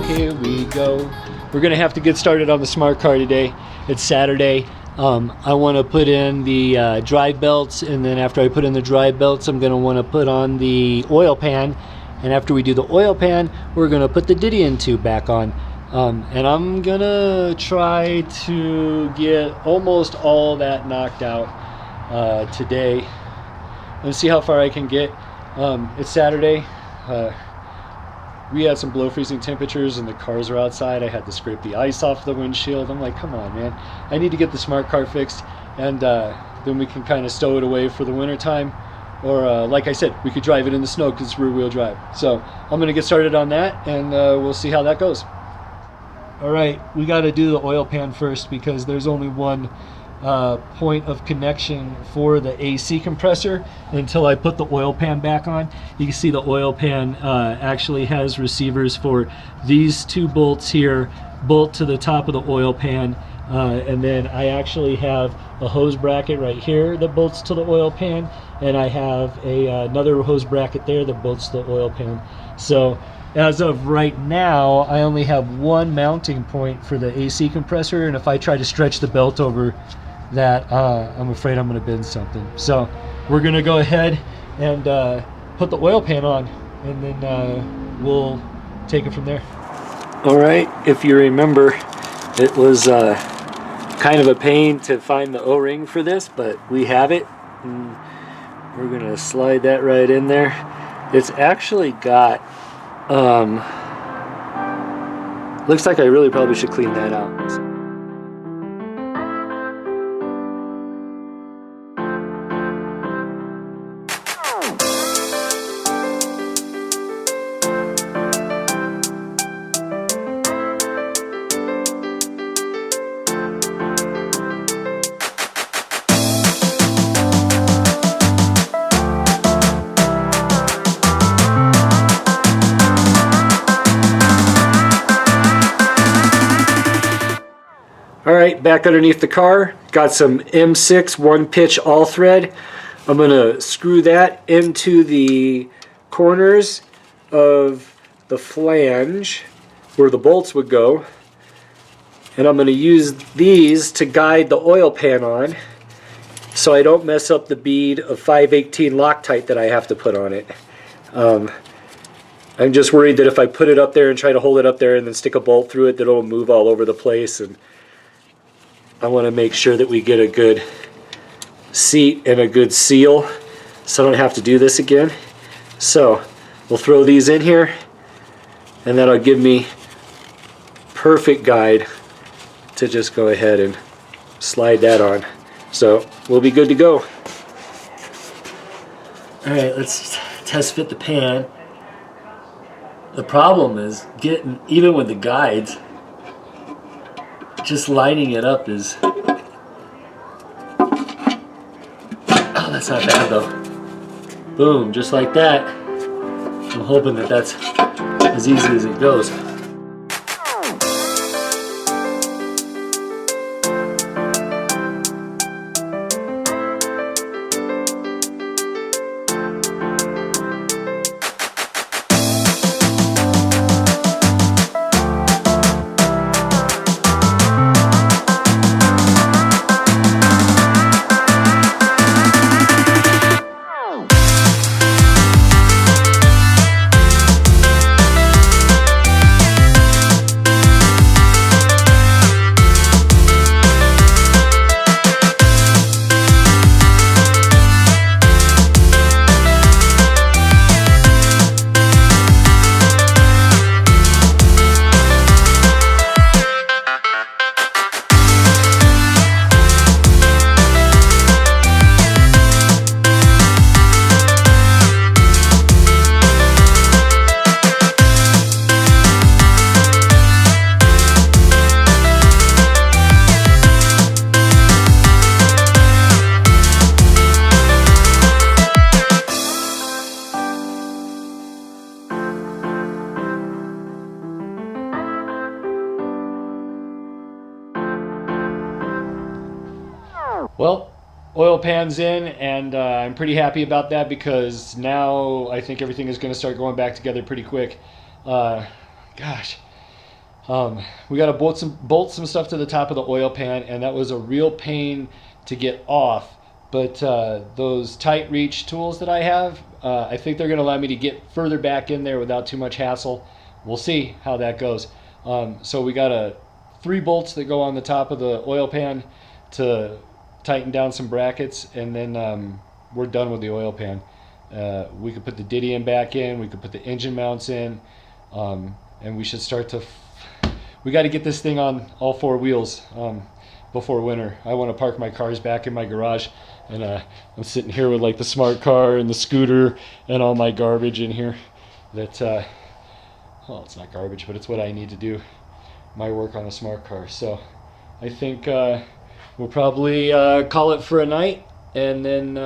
Here we go. We're gonna have to get started on the smart car today. It's Saturday. I want to put in the drive belts, and then after I put in the drive belts, I'm gonna want to put on the oil pan, and after we do the oil pan, we're gonna put the Dion tube back on. And I'm gonna try to get almost all that knocked out today and see how far I can get. It's Saturday. We had some below freezing temperatures and the cars are outside. I had to scrape the ice off the windshield. I'm like, come on, man. I need to get the smart car fixed, and then we can kind of stow it away for the winter time. Or like I said, we could drive it in the snow because it's rear wheel drive. So I'm gonna get started on that, and we'll see how that goes. All right, we gotta do the oil pan first because there's only one point of connection for the AC compressor until I put the oil pan back on. You can see the oil pan actually has receivers for these two bolts here, bolt to the top of the oil pan, and then I actually have a hose bracket right here that bolts to the oil pan, and I have another hose bracket there that bolts to the oil pan. So as of right now, I only have one mounting point for the AC compressor, and if I try to stretch the belt over that, I'm afraid I'm going to bend something. So we're going to go ahead and put the oil pan on, and then we'll take it from there. All right, if you remember, it was kind of a pain to find the O-ring for this, but we have it, and we're going to slide that right in there. It's actually got looks like I really probably should clean that out. Alright, back underneath the car, got some M6 one pitch all thread. I'm going to screw that into the corners of the flange where the bolts would go, and I'm going to use these to guide the oil pan on so I don't mess up the bead of 5/18 Loctite that I have to put on it. I'm just worried that if I put it up there and try to hold it up there and then stick a bolt through it, that it'll move all over the place, and I want to make sure that we get a good seat and a good seal so I don't have to do this again. So we'll throw these in here, and that'll give me perfect guide to just go ahead and slide that on. So we'll be good to go. Alright, let's test fit the pan. The problem is getting, even with the guides, just lining it up is, oh, that's not bad though. Boom, just like that. I'm hoping that that's as easy as it goes. Well, oil pan's in, and I'm pretty happy about that because now I think everything is going to start going back together pretty quick. Gosh, we got to bolt some stuff to the top of the oil pan, and that was a real pain to get off. But those tight reach tools that I have, I think they're going to allow me to get further back in there without too much hassle. We'll see how that goes. So we got 3 bolts that go on the top of the oil pan to tighten down some brackets, and then we're done with the oil pan. We could put the Dion back in, we could put the engine mounts in, and we should start to we got to get this thing on all 4 wheels before winter. I want to park my cars back in my garage, and I'm sitting here with like the smart car and the scooter and all my garbage in here that well, it's not garbage, but it's what I need to do my work on the smart car. So I think we'll probably call it for a night and then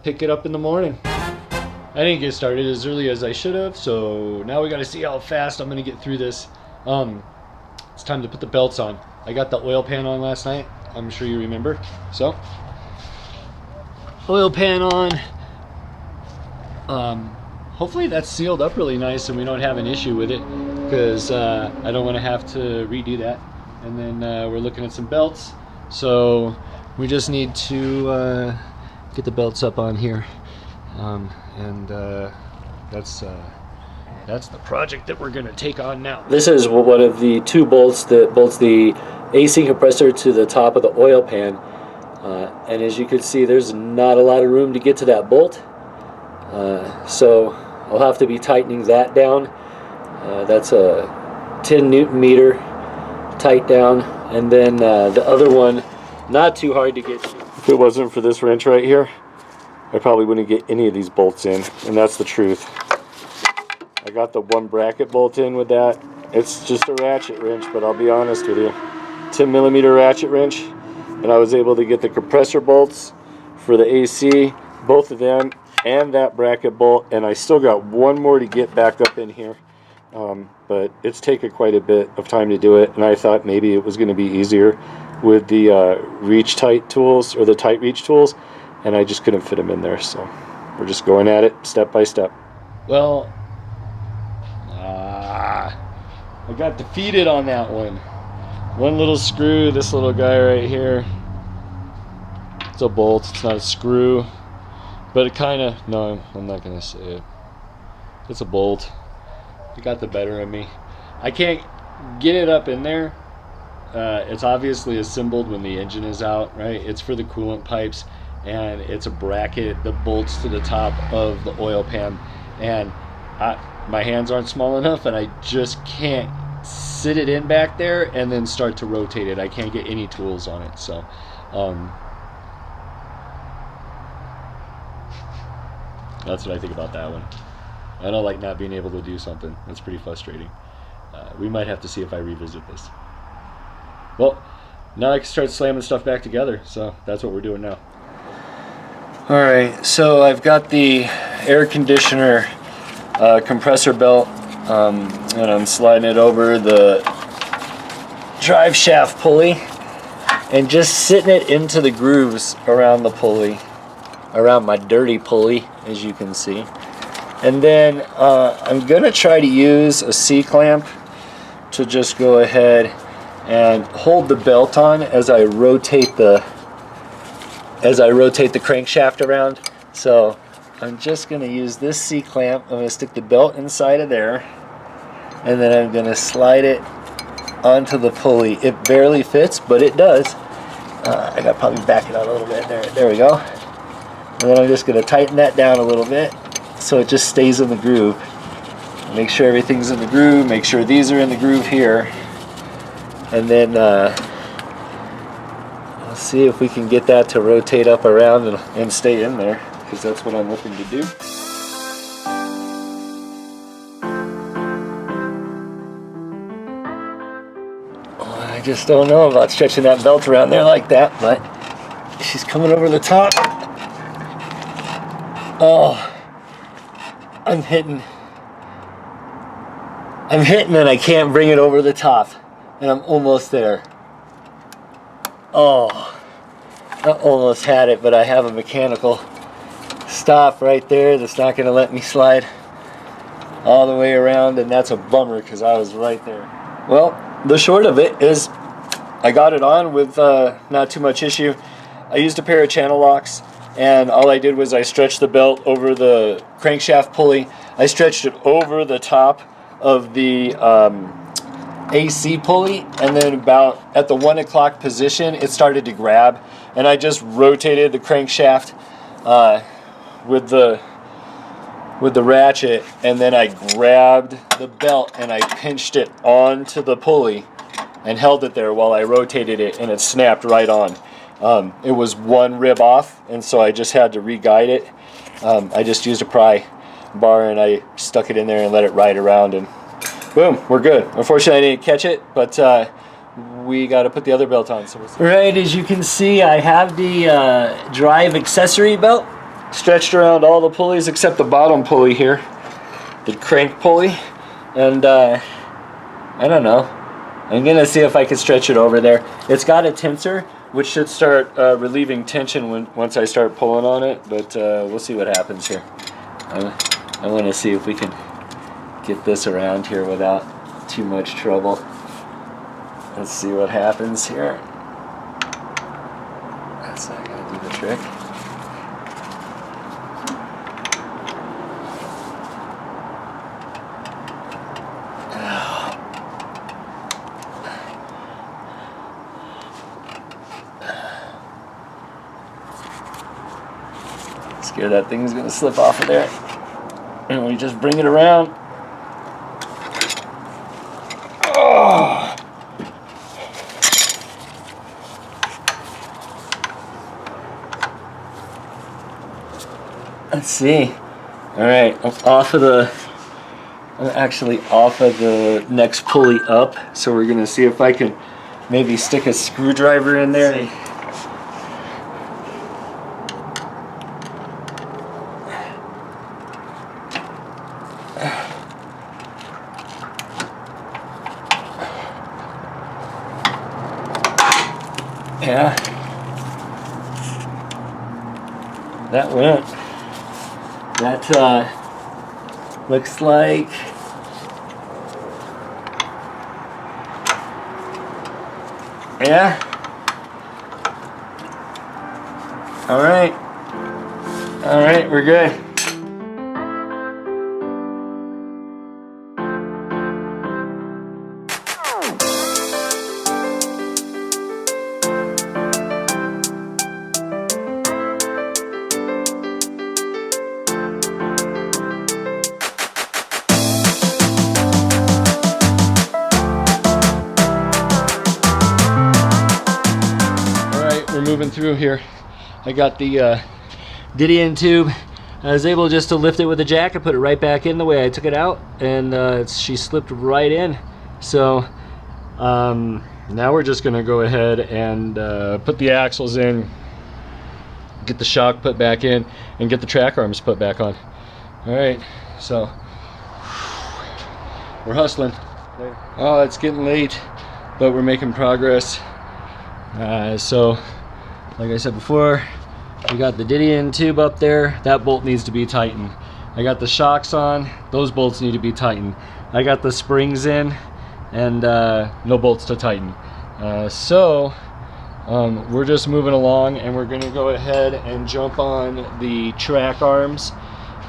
pick it up in the morning. I didn't get started as early as I should have, so now we got to see how fast I'm going to get through this. It's time to put the belts on. I got the oil pan on last night, I'm sure you remember. So, oil pan on. Hopefully that's sealed up really nice and we don't have an issue with it, because I don't want to have to redo that. And then we're looking at some belts, so we just need to get the belts up on here, and that's the project that we're going to take on now. This is one of the 2 bolts that bolts the AC compressor to the top of the oil pan, and as you can see, there's not a lot of room to get to that bolt, so I'll have to be tightening that down. That's a 10 Newton meter tight down, and then the other one, not too hard to get to. If it wasn't for this wrench right here, I probably wouldn't get any of these bolts in, and that's the truth. I got the 1 bracket bolt in with that. It's just a ratchet wrench, but I'll be honest with you, 10mm ratchet wrench, and I was able to get the compressor bolts for the AC, both of them, and that bracket bolt, and I still got 1 more to get back up in here, but it's taken quite a bit of time to do it, and I thought maybe it was going to be easier with the reach tight tools, or the tight reach tools, and I just couldn't fit them in there, so we're just going at it step by step. Well, I got defeated on that one. 1 little screw, this little guy right here. It's a bolt, it's not a screw. But it kind of, no, I'm not going to say it. It's a bolt. It got the better of me. I can't get it up in there. It's obviously assembled when the engine is out, right? It's for the coolant pipes, and it's a bracket that bolts to the top of the oil pan. And my hands aren't small enough, and I just can't sit it in back there and then start to rotate it. I can't get any tools on it, so that's what I think about that one. I don't like not being able to do something. That's pretty frustrating. We might have to see if I revisit this. Well, now I can start slamming stuff back together, so that's what we're doing now. Alright, so I've got the air conditioner compressor belt, and I'm sliding it over the drive shaft pulley and just sitting it into the grooves around the pulley, around my dirty pulley, as you can see. And then I'm going to try to use a C-clamp to just go ahead and hold the belt on as I rotate the crankshaft around. So I'm just going to use this C-clamp. I'm going to stick the belt inside of there, and then I'm going to slide it onto the pulley. It barely fits, but it does. I got to probably back it out a little bit. There we go. And then I'm just going to tighten that down a little bit so it just stays in the groove. Make sure everything's in the groove. Make sure these are in the groove here. And then let's see if we can get that to rotate up around and stay in there, because that's what I'm looking to do. I just don't know about stretching that belt around there like that, but she's coming over the top. Oh, I'm hitting and I can't bring it over the top, and I'm almost there. Oh, I almost had it, but I have a mechanical stop right there that's not going to let me slide all the way around, and that's a bummer because I was right there. Well, the short of it is I got it on with not too much issue. I used a pair of channel locks, and all I did was I stretched the belt over the crankshaft pulley. I stretched it over the top of the AC pulley, and then about at the 1 o'clock position it started to grab, and I just rotated the crankshaft with the ratchet, and then I grabbed the belt and I pinched it onto the pulley and held it there while I rotated it, and it snapped right on. It was one rib off, and so I just had to re-guide it. I just used a pry bar and I stuck it in there and let it ride around, and boom, we're good. Unfortunately, I didn't catch it, but we got to put the other belt on. So right, as you can see, I have the drive accessory belt stretched around all the pulleys except the bottom pulley here, the crank pulley, and I don't know. I'm gonna see if I can stretch it over there. It's got a tensor, which should start relieving tension once I start pulling on it, but we'll see what happens here. I want to see if we can get this around here without too much trouble. Let's see what happens here. That's not gonna do the trick. Scared that thing's gonna slip off of there. And we just bring it around. Oh. Let's see. All right, I'm actually off of the next pulley up. So we're gonna see if I can maybe stick a screwdriver in there. Yeah, that went. That looks like yeah. All right, we're good. Moving through here, I got the Dion tube. I was able just to lift it with a jack and put it right back in the way I took it out, and she slipped right in. So now we're just gonna go ahead and put the axles in, get the shock put back in, and get the track arms put back on. All right, so we're hustling. Oh, it's getting late, but we're making progress. So like I said before, we got the Dion tube up there. That bolt needs to be tightened. I got the shocks on. Those bolts need to be tightened. I got the springs in, and no bolts to tighten. So we're just moving along, and we're gonna go ahead and jump on the track arms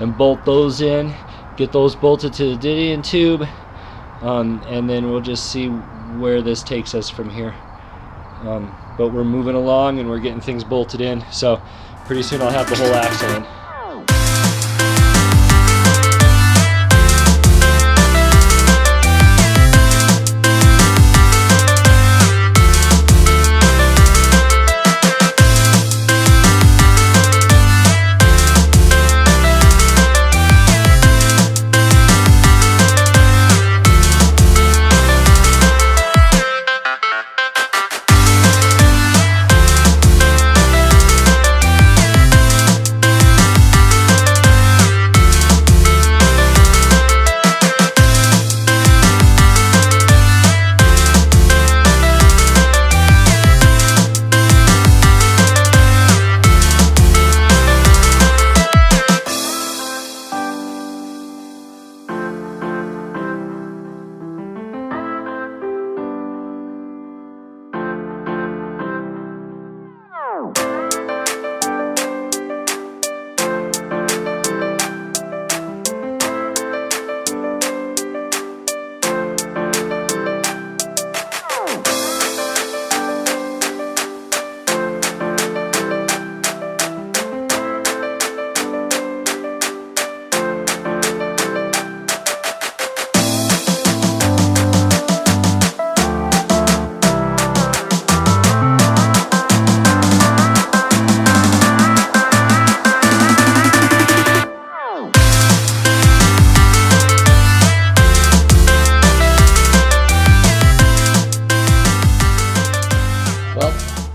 and bolt those in, get those bolted to the Dion tube, and then we'll just see where this takes us from here. But we're moving along and we're getting things bolted in, so pretty soon I'll have the whole axle in.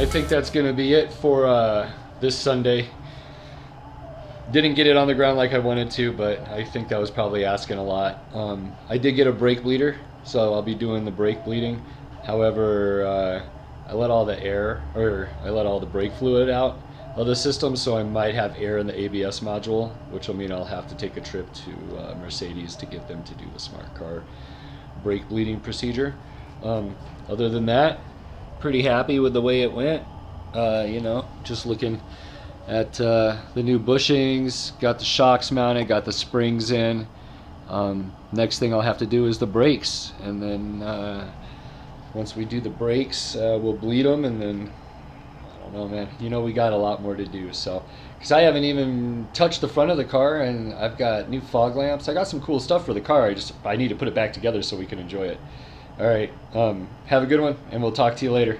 I think that's going to be it for this Sunday. Didn't get it on the ground like I wanted to, but I think that was probably asking a lot. I did get a brake bleeder, so I'll be doing the brake bleeding. However, I let all the air, or I let all the brake fluid out of the system, so I might have air in the ABS module, which will mean I'll have to take a trip to Mercedes to get them to do the smart car brake bleeding procedure. Other than that, pretty happy with the way it went. You know, just looking at the new bushings, got the shocks mounted, got the springs in. Next thing I'll have to do is the brakes, and then once we do the brakes, we'll bleed them, and then I don't know, man. You know, we got a lot more to do. So, because I haven't even touched the front of the car, and I've got new fog lamps. I got some cool stuff for the car. I need to put it back together so we can enjoy it. All right, have a good one, and we'll talk to you later.